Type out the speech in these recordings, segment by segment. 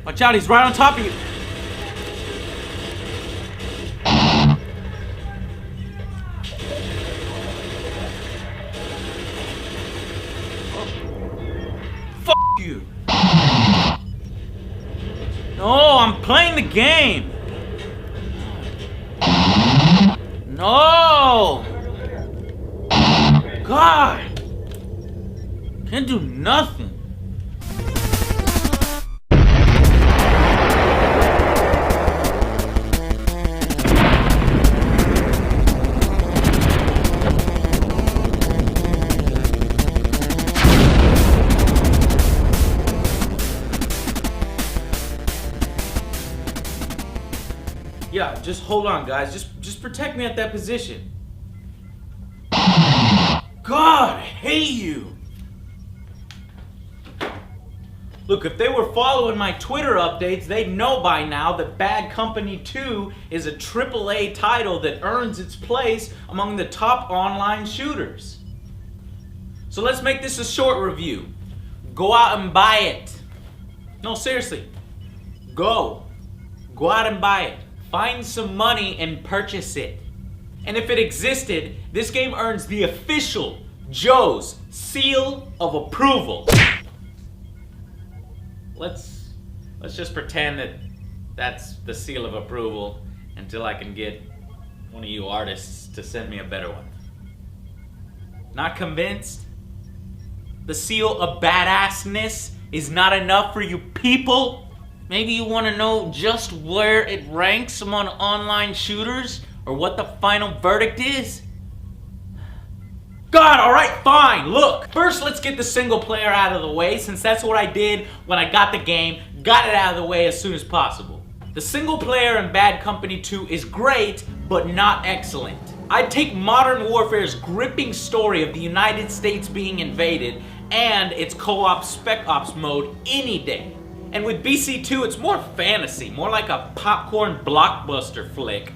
Watch out, he's right on top of you. Fuck you. No, I'm playing the game. No. God. Can't do nothing. Yeah, just hold on, guys. Just protect me at that position. God, I hate you. Look, if they were following my Twitter updates, they'd know by now that Bad Company 2 is a AAA title that earns its place among the top online shooters. So let's make this a short review. Go out and buy it. No, seriously. Go out and buy it. Find some money and purchase it. And if it existed, this game earns the official Joe's seal of approval. Let's just pretend that that's the seal of approval until I can get one of you artists to send me a better one. Not convinced? The seal of badassness is not enough for you people? Maybe you want to know just where it ranks among online shooters or what the final verdict is? God, alright, fine, look. First, let's get the single player out of the way, since that's what I did when I got the game, got it out of the way as soon as possible. The single player in Bad Company 2 is great, but not excellent. I'd take Modern Warfare's gripping story of the United States being invaded and its co-op Spec Ops mode any day. And with BC2, it's more fantasy, more like a popcorn blockbuster flick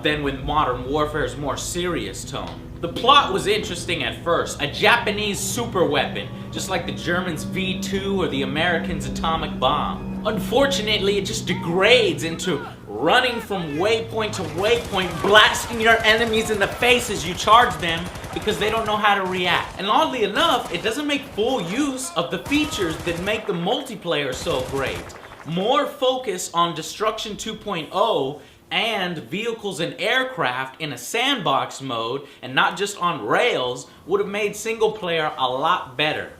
than with Modern Warfare's more serious tone. The plot was interesting at first, a Japanese super weapon, just like the Germans' V2 or the Americans' atomic bomb. Unfortunately, it just degrades into running from waypoint to waypoint, blasting your enemies in the face as you charge them because they don't know how to react. And oddly enough, it doesn't make full use of the features that make the multiplayer so great. More focus on Destruction 2.0 and vehicles and aircraft in a sandbox mode and not just on rails would have made single player a lot better.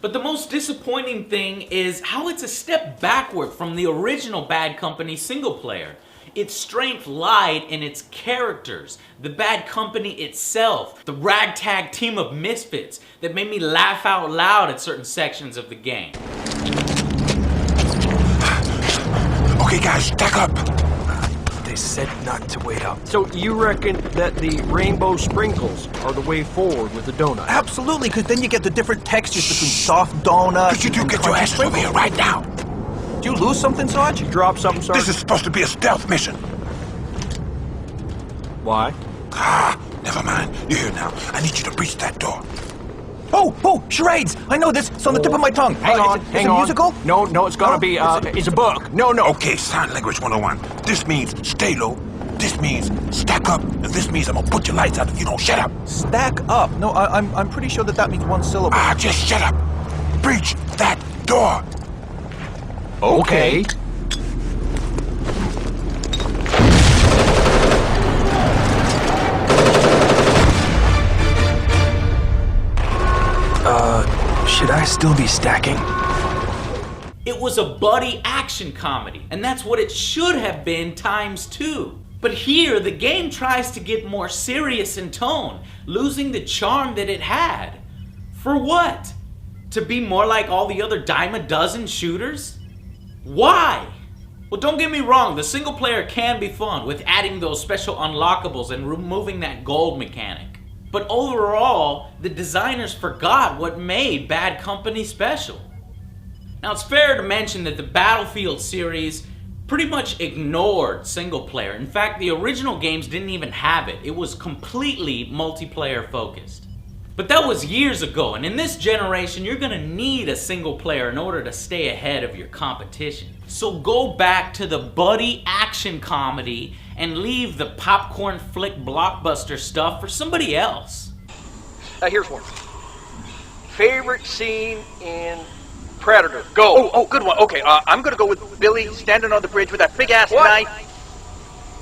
But the most disappointing thing is how it's a step backward from the original Bad Company single player. Its strength lied in its characters, the Bad Company itself, the ragtag team of misfits that made me laugh out loud at certain sections of the game. Okay guys, stack up! They said not to wait up. So you reckon that the rainbow sprinkles are the way forward with the donut? Absolutely, because then you get the different textures between soft donuts. Could you two get your asses over here right now? Did you lose something, Sarge? You drop something, Sarge? This is supposed to be a stealth mission. Why? Never mind. You're here now. I need you to breach that door. Oh, charades! I know this. It's on the tip of my tongue. Hang on. Is it musical? No, it's gotta be, it's a book. No. Okay, sign language 101. This means stay low. This means stack up. And this means I'm gonna put your lights out if you don't shut up. Stack up? No, I'm pretty sure that means one syllable. Just shut up. Breach that door. Okay. Should I still be stacking? It was a buddy action comedy, and that's what it should have been ×2. But here, the game tries to get more serious in tone, losing the charm that it had. For what? To be more like all the other dime a dozen shooters? Why? Well, don't get me wrong, the single player can be fun with adding those special unlockables and removing that gold mechanic. But overall, the designers forgot what made Bad Company special. Now, it's fair to mention that the BattleField series pretty much ignored single player. In fact, the original games didn't even have it. It was completely multiplayer focused. But that was years ago, and in this generation, you're gonna need a single player in order to stay ahead of your competition. So go back to the buddy action comedy and leave the popcorn flick blockbuster stuff for somebody else. Here's one. Favorite scene in Predator. Go. Oh, good one. Okay, I'm gonna go with Billy standing on the bridge with that big-ass What? knife.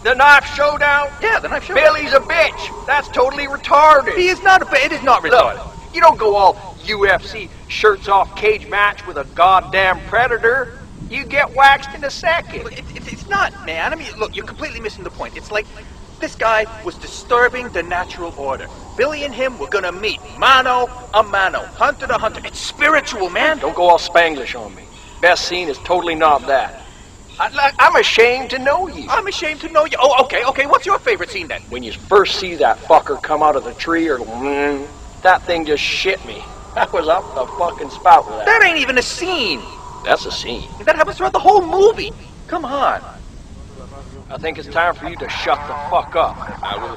The knife showdown? Yeah, the knife showdown. Billy's a bitch. That's totally retarded. He is not it is not retarded. Look, you don't go all UFC shirts off cage match with a goddamn Predator. You get waxed in a second. It's not, man. I mean, look, you're completely missing the point. It's like this guy was disturbing the natural order. Billy and him were gonna meet, mano a mano, hunter to hunter. It's spiritual, man. Don't go all Spanglish on me. Best scene is totally not that. I'm ashamed to know you. I'm ashamed to know you. Oh, okay. What's your favorite scene then? When you first see that fucker come out of the tree or that thing just shit me. I was up the fucking spout with that. That ain't even a scene. That's a scene. That happens throughout the whole movie. Come on. I think it's time for you to shut the fuck up. I will.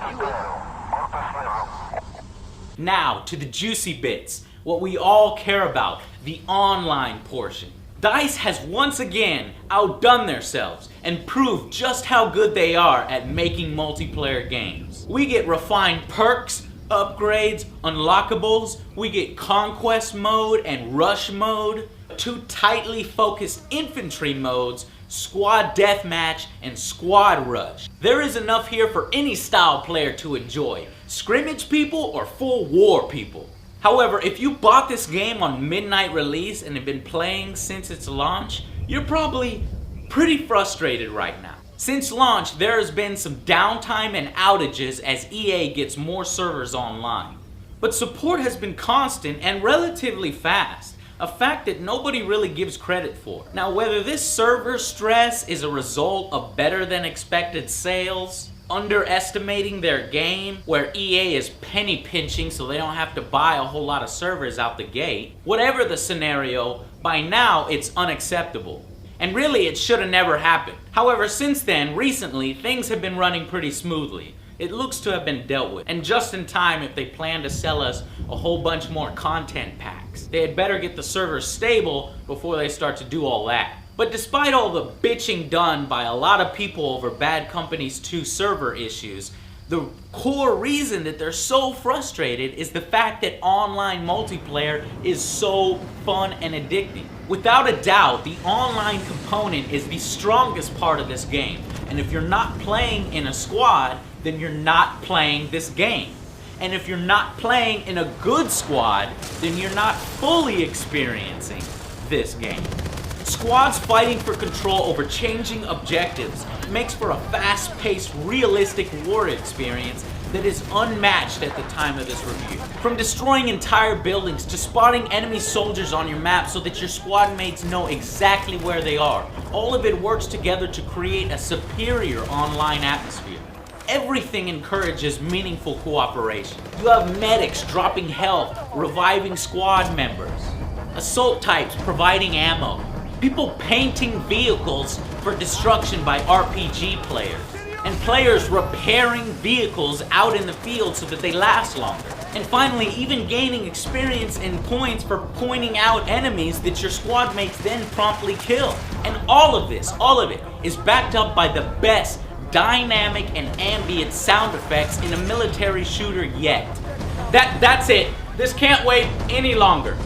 Now, to the juicy bits, what we all care about, the online portion. DICE has once again outdone themselves and proved just how good they are at making multiplayer games. We get refined perks, upgrades, unlockables, we get conquest mode and rush mode, 2 tightly focused infantry modes, squad deathmatch and squad rush. There is enough here for any style player to enjoy, scrimmage people or full war people. However, if you bought this game on midnight release and have been playing since its launch, you're probably pretty frustrated right now. Since launch, there has been some downtime and outages as EA gets more servers online. But support has been constant and relatively fast, a fact that nobody really gives credit for. Now, whether this server stress is a result of better than expected sales, underestimating their game, where EA is penny pinching so they don't have to buy a whole lot of servers out the gate. Whatever the scenario, by now it's unacceptable. And really it should have never happened. However, since then, recently, things have been running pretty smoothly. It looks to have been dealt with, and just in time if they plan to sell us a whole bunch more content packs. They had better get the servers stable before they start to do all that. But despite all the bitching done by a lot of people over Bad Company's 2 server issues, the core reason that they're so frustrated is the fact that online multiplayer is so fun and addicting. Without a doubt, the online component is the strongest part of this game. And if you're not playing in a squad, then you're not playing this game. And if you're not playing in a good squad, then you're not fully experiencing this game. Squads fighting for control over changing objectives makes for a fast-paced, realistic war experience that is unmatched at the time of this review. From destroying entire buildings to spotting enemy soldiers on your map so that your squad mates know exactly where they are, all of it works together to create a superior online atmosphere. Everything encourages meaningful cooperation. You have medics dropping health, reviving squad members, assault types providing ammo, people painting vehicles for destruction by RPG players, and players repairing vehicles out in the field so that they last longer. And finally, even gaining experience and points for pointing out enemies that your squad mates then promptly kill. And all of it is backed up by the best dynamic and ambient sound effects in a military shooter yet. That's it. This can't wait any longer.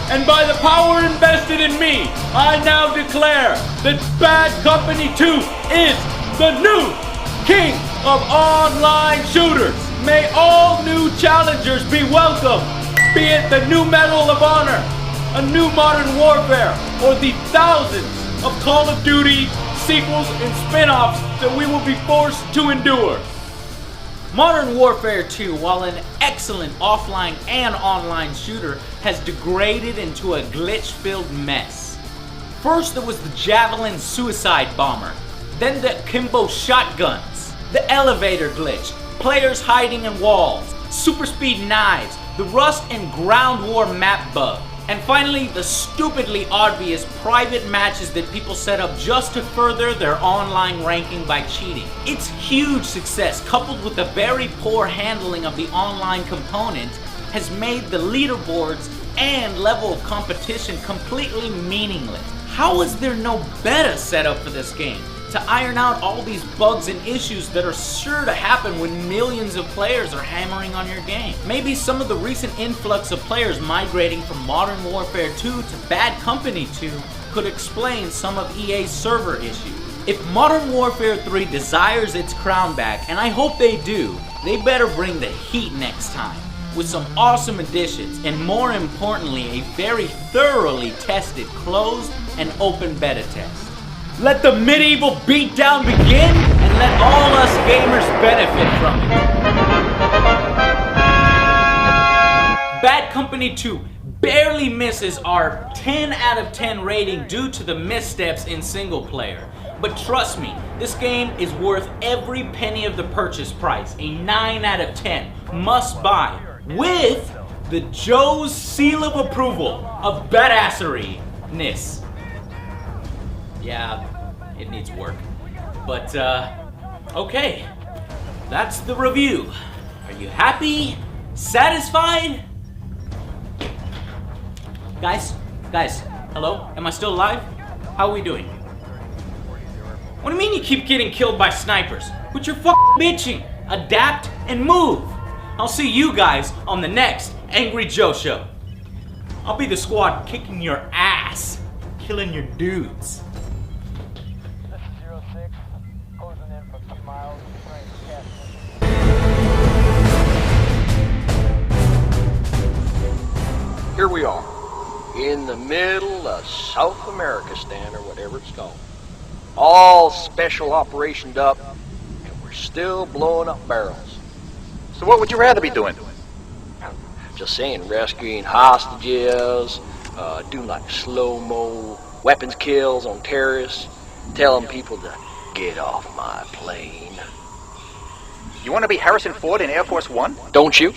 And by the power invested in me, I now declare that Bad Company 2 is the new king of online shooters. May all new challengers be welcome, be it the new Medal of Honor, a new Modern Warfare, or the thousands of Call of Duty sequels and spin-offs that we will be forced to endure. Modern Warfare 2, while an excellent offline and online shooter, has degraded into a glitch-filled mess. First there was the Javelin suicide bomber, then the Kimbo shotguns, the elevator glitch, players hiding in walls, super speed knives, the Rust and Ground War map bug, and finally the stupidly obvious private matches that people set up just to further their online ranking by cheating. Its huge success, coupled with the very poor handling of the online component, has made the leaderboards and level of competition completely meaningless. How is there no beta set up for this game to iron out all these bugs and issues that are sure to happen when millions of players are hammering on your game? Maybe some of the recent influx of players migrating from Modern Warfare 2 to Bad Company 2 could explain some of EA's server issues. If Modern Warfare 3 desires its crown back, and I hope they do, they better bring the heat next time, with some awesome additions, and more importantly, a very thoroughly tested closed and open beta test. Let the medieval beatdown begin, and let all us gamers benefit from it. Bad Company 2 barely misses our 10 out of 10 rating due to the missteps in single player. But trust me, this game is worth every penny of the purchase price. A 9 out of 10 must buy, with the Joe's seal of approval of badassery-ness. Yeah, it needs work. But, okay. That's the review. Are you happy? Satisfied? Guys, hello? Am I still alive? How are we doing? What do you mean you keep getting killed by snipers? Quit your fucking bitching. Adapt and move. I'll see you guys on the next Angry Joe Show. I'll be the squad kicking your ass, killing your dudes. Here we are, in the middle of South Americanistan, or whatever it's called. All special operationed up, and we're still blowing up barrels. So what would you rather be doing? Just saying, rescuing hostages, doing like slow-mo weapons kills on terrorists, telling people to get off my plane. You want to be Harrison Ford in Air Force One? Don't you?